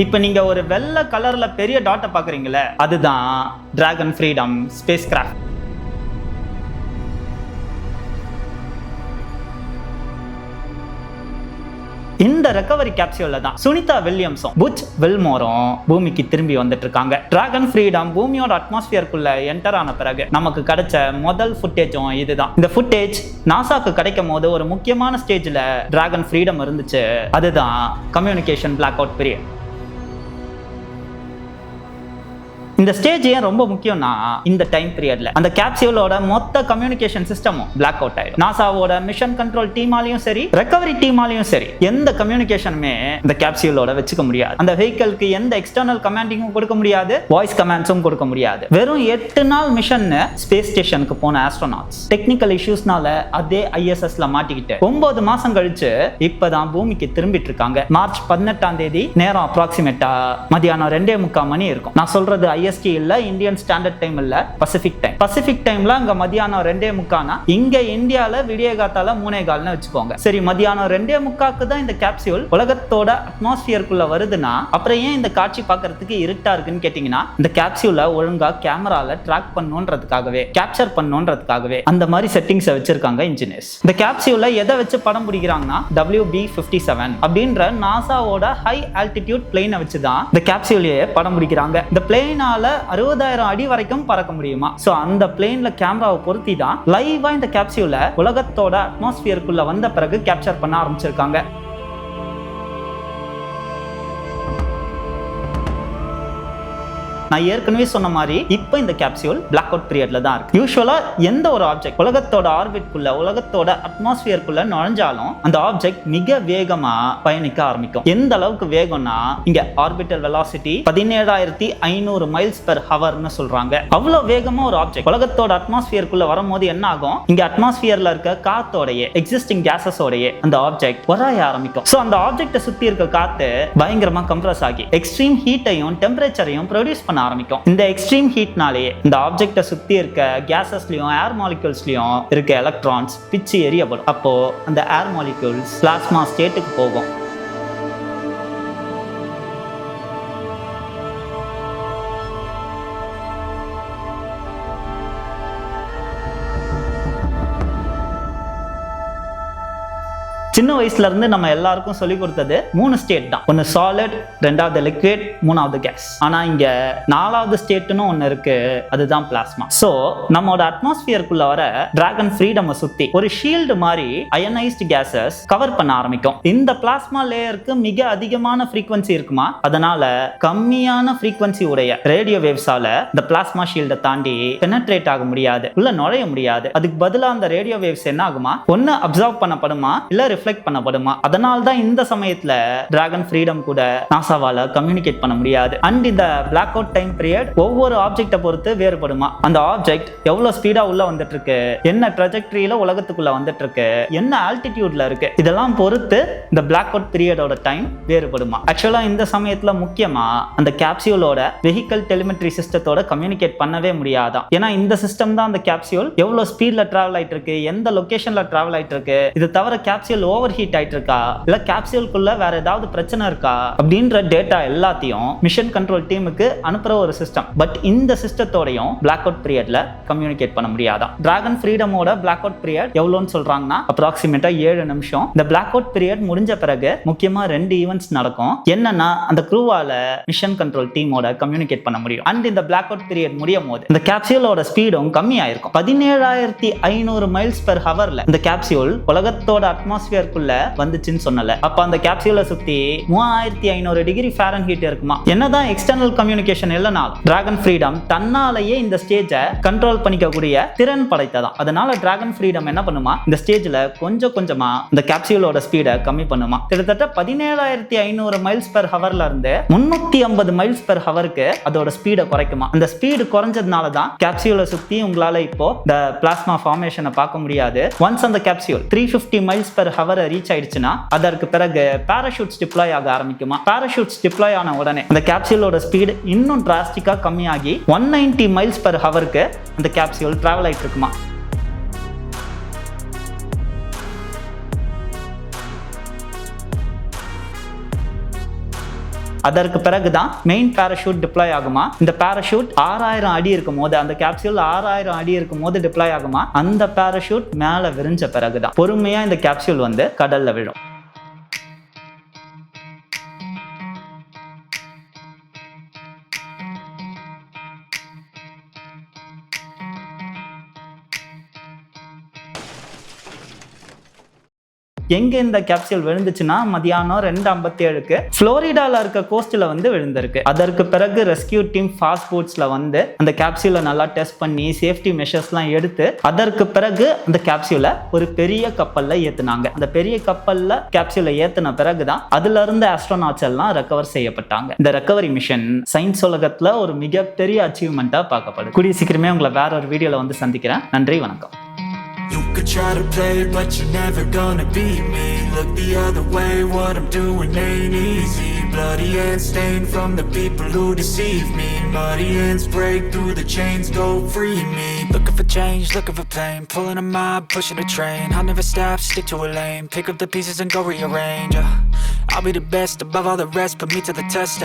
இப்போ நீங்க ஒரு வெள்ளை கலர்ல பெரிய டாட்டை பாக்குறீங்களே, அதுதான் டிராகன் ஃப்ரீடம் ஸ்பேஸ் கிராஃப்ட். இந்த ரெக்கவரி கேப்சியூல்ல தான் சுனிதா வில்லியம்ஸும் புட்ச் வில்மோரும் பூமிக்கு திரும்பி வந்துட்டு இருக்காங்க. டிராகன் ஃப்ரீடம் பூமியோட அட்மாஸ்பியருக்குள்ள என்டர் ஆன பிறகு நமக்கு கிடைச்ச முதல் ஃபுட்டேஜும் இதுதான். இந்த ஃபுட்டேஜ் நாசாக்கு கிடைக்கும் போது ஒரு முக்கியமான ஸ்டேஜ்ல டிராகன் ஃப்ரீடம் இருந்துச்சு. அதுதான் கம்யூனிகேஷன் பிளாக் அவுட் பீரியட். இந்த ஸ்டேஜ் ஏன் ரொம்ப முக்கியம்னா, இந்த டைம் பீரியட்ல அந்த கேப்சியூலோட மொத்த கம்யூனிகேஷன் சிஸ்டமும் பிளாக் அவுட் ஆயிடும். நாசாவோட மிஷன் கண்ட்ரோல் டீமாலையும் சரி, ரெக்கவரி டீமாலையும் சரி, எந்த கம்யூனிகேஷனுமே இந்த கேப்சியூலோட வச்சுக்க முடியாது. அந்த வெஹிக்கிள்க்கு எந்த எக்ஸ்டர்னல் கமாண்டிங்கும் கொடுக்க முடியாது, வாய்ஸ் கமாண்ட்ஸும் கொடுக்க முடியாது. வெறும் 8 நாள் மிஷன் ஸ்பேஸ் ஸ்டேஷனுக்கு போன ஆஸ்ட்ரோநாட்ஸ் டெக்னிக்கல் இஷ்யூஸ்னால அதே ISSல மாட்டிக்கிட்டு 9 மாசம் கழிச்சு இப்பதான் பூமிக்கு திரும்பிட்டு இருக்காங்க. மார்ச் 18ஆம் தேதி நேரம் அப்ராக்சிமேட்டா மதியானம் 2:45 மணி இருக்கும். நான் சொல்றது IST இல்ல, இந்தியன் ஸ்டாண்டர்ட் டைம் இல்ல, பசிபிக் டைம். பசிபிக் டைம்ல அங்க மதியானம் 2:45, இங்க இந்தியால விடிய காத்தால 3:15 வச்சுக்கோங்க. சரி, மதியானம் 2:45 தான் இந்த கேப்சியூல் உலகத்தோட அட்மாஸ்பியருக்குள்ள வருதுன்னா அப்புறம் ஏன் இந்த காட்சி பார்க்கிறதுக்கு இருட்டா இருக்குன்னு கேட்டீங்கன்னா, இந்த கேப்சியூலை ஒழுங்கா கேமரால ட்ராக் பண்ணுன்றதுக்காகவே, கேப்சர் பண்ணுன்றதுக்காகவே அந்த மாதிரி செட்டிங்ஸை வச்சிருக்காங்க இன்ஜினியர்ஸ். இந்த கேப்சியூலை எதை வச்சு படம் பிடிக்கிறாங்கன்னா, WB-57 அப்படின்ற நாசாவோட ஹை ஆல்டிடியூட் பிளேனை வச்சுதான் இந்த கேப்சியூலையே படம் பிடிக்கிறாங்க. இந்த பிளேனால 60,000 அடி வரைக்கும் பறக்க முடியுமா. சோ அந்த பிளேன்ல கேமராவை பொருத்தி தான் லைவா இந்த கேப்சியூலை உலகத்தோட அட்மாஸ்பியருக்குள்ள வந்த பிறகு கேப்சர் பண்ண ஆரம்பிச்சிருக்காங்க. நான் ஏற்கனவே சொன்ன மாதிரி இப்போ இந்த கேப்சியூல் பிளாக் அவுட் பீரியட்ல தான் இருக்கு. யூசுவலா எந்த ஒரு ஆப்ஜெக்ட் உலகத்தோட ஆர்பிட்குள்ள, உலகத்தோட அட்மாஸ்பியருக்குள்ள நுழைஞ்சாலும் அந்த ஆப்ஜெக்ட் மிக வேகமா பயணிக்க ஆரம்பிக்கும். எந்த அளவுக்கு வேகம்னா, இங்க ஆர்பிட்டல் வெலாசிட்டி 17,500 மைல்ஸ் பெர் ஹவர்னு சொல்றாங்க. அவ்வளவு வேகமா ஒரு ஆப்ஜெக்ட் உலகத்தோட அட்மாஸ்பியருக்குள்ள வரும்போது என்ன ஆகும், இங்க அட்மாஸ்பியர்ல இருக்க காத்தோடைய, எக்ஸிஸ்டிங் கேசஸோடைய அந்த ஆப்ஜெக்ட் வராய ஆரம்பிக்கும். சோ அந்த ஆப்ஜெக்ட்டை சுத்தி இருக்க காத்து பயங்கரமா கம்ப்ரஸ் ஆகி எக்ஸ்ட்ரீம் ஹீட்டையும் டெம்பரேச்சரையும் ப்ரொடியூஸ் பண்ண ஆரம்பிக்கும். இந்த எக்ஸ்ட்ரீம் ஹீட்னாலேயே இந்த ஆப்ஜெக்ட்டை சுத்தி இருக்க கேசஸ்லயும் ஏர் மாலிக்யூல்ஸ்லயும் இருக்க எலக்ட்ரான்ஸ் பிச்சு எரியப்படும். அப்போ அந்த ஏர் மாலிக்யூல்ஸ் பிளாஸ்மா ஸ்டேட்டுக்கு போகும். சின்ன வயசுல இருந்து நம்ம எல்லாருக்கும் சொல்லி கொடுத்தது 3 ஸ்டேட் தான். ஒன்னு சாலிட், 2வது லிக்விட், 3வது கேஸ். ஆனா இங்க 4வது ஸ்டேட்னு ஒன்னு இருக்கு, அதுதான் பிளாஸ்மா. சோ நம்மளோட அட்மாஸ்பியருக்குள்ள வர டிராகன் ஃப்ரீடம் சுத்தி ஒரு ஷீல்டு மாதிரி அயனைஸ்டு கேசஸ் கவர் பண்ண ஆரம்பிக்கும். இந்த பிளாஸ்மா லேயருக்கு மிக அதிகமான ஃப்ரீக்வன்சி இருக்குமா, அதனால கம்மியான ஃப்ரீக்வன்சி உடைய ரேடியோ வேவ்ஸால இந்த பிளாஸ்மா ஷீல்டை தாண்டி பெனட்ரேட் ஆக முடியாது, உள்ள நுழைய முடியாது. அதுக்கு பதிலா அந்த ரேடியோ வேவ்ஸ் என்ன ஆகுமா, ஒன்னு அப்சர்வ் பண்ணப்படுமா, இல்ல ரிஃப்ளெக்ட் பண்ணப்படுமா. அதனால தான் இந்த சமயத்துல டிராகன் ஃப்ரீடம் கூட நாசாவால கம்யூனிகேட் பண்ண முடியாது. அண்ட் இந்த பிளாக் அவுட் டைம் பீரியட் ஒவ்வொரு ஆப்ஜெக்ட்டை பொறுத்து வேறுபடுமா. அந்த ஆப்ஜெக்ட் எவ்வளவு ஸ்பீடா உள்ள வந்துட்டு இருக்கு, என்ன ட்ராஜெக்டரியில உலகத்துக்குள்ள வந்துட்டு இருக்கு, என்ன ஆல்டிடியூட்ல இருக்கு, இதெல்லாம் பொறுத்து இந்த பிளாக் அவுட் பீரியடோட டைம் வேறுபடுமா. ஆக்சுவலா இந்த சமயத்துல முக்கியமா அந்த கேப்சியூலோட வெஹிக்கல் டெலிமெட்ரி சிஸ்டத்தோட கம்யூனிகேட் பண்ணவே முடியாதான். ஏன்னா இந்த சிஸ்டம் தான் அந்த கேப்சியூல் எவ்வளவு ஸ்பீட்ல டிராவல் ஆயிட்டு இருக்கு, எந்த லொகேஷன்ல டிராவல் ஆயிட்டு இருக்கு, இது தவிர கேப்சியூல் ஓவர் ஹீட் ஆயிட்டு இருக்கா, இல்ல கேப்சியூலுக்குள்ள வேற ஏதாவது பிரச்சனை இருக்கா அப்படின்ற டேட்டா எல்லாத்தையும் மிஷன் கண்ட்ரோல் டீமுக்கு அனுப்புற ஒரு சிஸ்டம். பட் இந்த சிஸ்டத்தோடையும் பிளாக் அவுட் பீரியட்ல கம்யூனிகேட் பண்ண முடியாதான். டிராகன் ஃப்ரீடமோட பிளாக் அவுட் பீரியட் எவ்வளவுன்னு சொல்றாங்கன்னா அப்ராக்சிமேட்டா 7 நிமிஷம். இந்த பிளாக் அவுட் பீரியட் முடிஞ்ச பிறகு முக்கியமா 2 ஈவென்ட்ஸ் நடக்கும். என்னன்னா, அந்த க்ரூவால மிஷன் கண்ட்ரோல் டீமோட கம்யூனிகேட் பண்ண முடியும். அண்ட் இந்த பிளாக் அவுட் பீரியட் முடியும் போது இந்த கேப்சியூலோட ஸ்பீடும் கம்மியாயிருக்கும். 17,500 மைல்ஸ் பெர் ஹவர்ல இந்த கேப்சியூல் உலகத்தோட அட்மாஸ்பியர் வந்துச்சுன்னு சொன்னல. அப்ப அந்த கேப்சியூலை சுத்தி 3500 டிகிரி ஃபாரன்ஹீட் இருக்குமா. என்னதான் எக்ஸ்டர்னல் கம்யூனிகேஷன் இல்லனாலும் டிராகன் ஃப்ரீடம் தன்னாலேயே இந்த ஸ்டேஜை கண்ட்ரோல் பண்ணிக்கக்கூடிய திறன் படைத்ததான். அதனால டிராகன் ஃப்ரீடம் என்ன பண்ணுமா, இந்த ஸ்டேஜ்ல கொஞ்சம் கொஞ்சமா இந்த கேப்சியூலோட ஸ்பீடை கம்மி பண்ணுமா. கிட்டத்தட்ட 17,500 மைல்ஸ் பெர் ஹவர்ல இருந்து 350 மைல்ஸ் பெர் ஹவருக்கு அதோட ஸ்பீடை குறைக்குமா. அந்த ஸ்பீடு குறைஞ்சதுனால தான் கேப்சியூலை சுத்தி உங்களால இப்போ இந்த பிளாஸ்மா ஃபார்மேஷனை பார்க்க முடியாது. ஒன்ஸ் அந்த capsule 350 miles per hour reach ஆயிடுச்சுன்னா அதற்கு பிறகு பாராசூட்ஸ் டிப்ளாய் ஆக ஆரம்பிக்குமா. பாராசூட்ஸ் டிப்ளாய் ஆன உடனே அந்த கேப்சியூலோட ஸ்பீடு இன்னும் டிராஸ்டிக்கா கம்மியாகி 190 மைல்ஸ் பெர் ஹவருக்கு அந்த கேப்சியூல் டிராவல் ஆயிட்டு இருக்குமா. அதற்கு பிறகுதான் மெயின் பேராஷூட் டிப்ளாய் ஆகுமா. இந்த பேராஷூட் 6000 அடி இருக்கும் போது, அந்த கேப்சூல் 6000 அடி இருக்கும் போது டிப்ளாய் ஆகுமா. அந்த பேராஷூட் மேல விரிஞ்ச பிறகுதான் பொறுமையா இந்த கேப்சூல் வந்து கடல்ல விழும். எங்க இந்த கேப்சூல் விழுந்துச்சுன்னா மதியானம் 2:57க்கு புளோரிடால இருக்க கோஸ்ட்ல வந்து விழுந்திருக்கு. அதற்கு பிறகு ரெஸ்கியூ டீம் ஃபாஸ்ட் போட்ஸ்ல வந்து அந்த கேப்சூலை நல்லா டெஸ்ட் பண்ணி சேஃப்டி மெஷர்ஸ்லாம் எடுத்து அதற்கு பிறகு அந்த கேப்சூலை ஒரு பெரிய கப்பல்ல ஏத்துனாங்க. அந்த பெரிய கப்பல்ல கேப்சூலை ஏத்தின பிறகுதான் அதுல இருந்த ஆஸ்ட்ரோநாட்ஸ் எல்லாம் ரெக்கவர் செய்யப்பட்டாங்க. இந்த ரெக்கவரி மிஷன் சயின்ஸ் உலகத்துல ஒரு மிகப்பெரிய அச்சீவ்மெண்டா பார்க்கப்படுது. கூடிய சீக்கிரமே உங்களை வேற ஒரு வீடியோல வந்து சந்திக்கிறேன். நன்றி, வணக்கம். You could try to play, but you're never gonna beat me. Look the other way, what I'm doing ain't easy. Bloody hands stained from the people who deceive me. Muddy hands break through the chains, go free me. Looking for change, looking for pain. Pulling a mob, pushing a train. I'll never stop, stick to a lane. Pick up the pieces and go rearrange. I'll be the best above all the rest, put me to the test.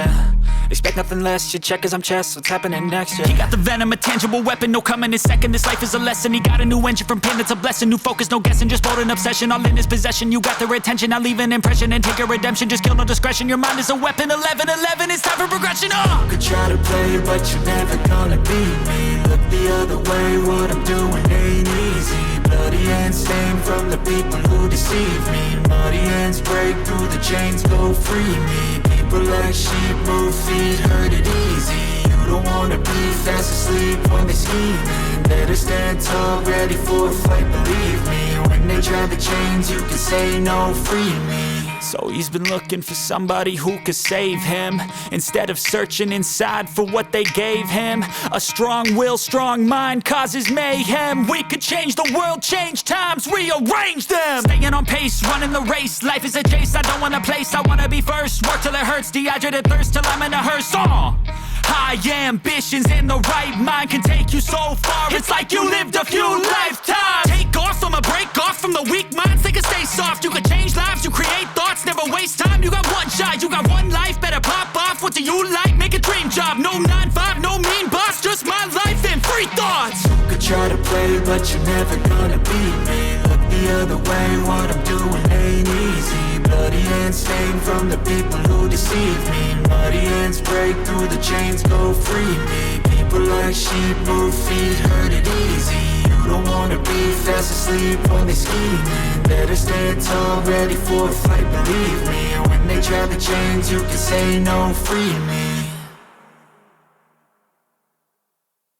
Expect nothing less, your checkers, I'm chess. What's happening next? He got the venom, a tangible weapon, no coming in second. This life is a lesson. He got a new engine from pain, that's a blessing. New focus, no guessing, just bold and obsession. All in his possession, you got their attention. I'll leave an impression and take your redemption. Just kill no discretion, your mind is a weapon. 11-11, it's time for progression. You could try to play, but you're never gonna beat me. Look the other way, what I'm doing ain't easy. Bloody hands stained from the people who deceive me. Muddy hands break through the chains, go free me. People like sheep move feet, hurt it easy. You don't wanna be fast asleep when they scheming. Better stand tall, ready for a fight, believe me. When they try the chains, you can say no, free me. So he's been looking for somebody who could save him, instead of searching inside for what they gave him. A strong will, strong mind causes mayhem. We could change the world, change times, rearrange them. Staying on pace, running the race. Life is a chase, I don't want a place. I wanna be first, work till it hurts. Dehydrated thirst till I'm in a hearse. High ambitions and the right mind can take you so far. It's like you lived a few lifetimes. Take off, I'ma break off from the weak minds. They can stay soft, you can change lives, you create thoughts. Never waste time, you got one shot, you got one life. Better pop off, what do you like? Make a dream job, no 9-5, no mean boss. Just my life and free thoughts. You could try to play, but you're never gonna beat me. Look the other way, what I'm doing ain't easy. Bloody hands stained from the people who deceive me. Muddy hands break through the chains, go free me. People like sheep move feet, hurt it easy. You don't wanna be fast asleep when they scheming. Better stand tall, ready for a fight, believe me. When they try the chains, you can say no, free me.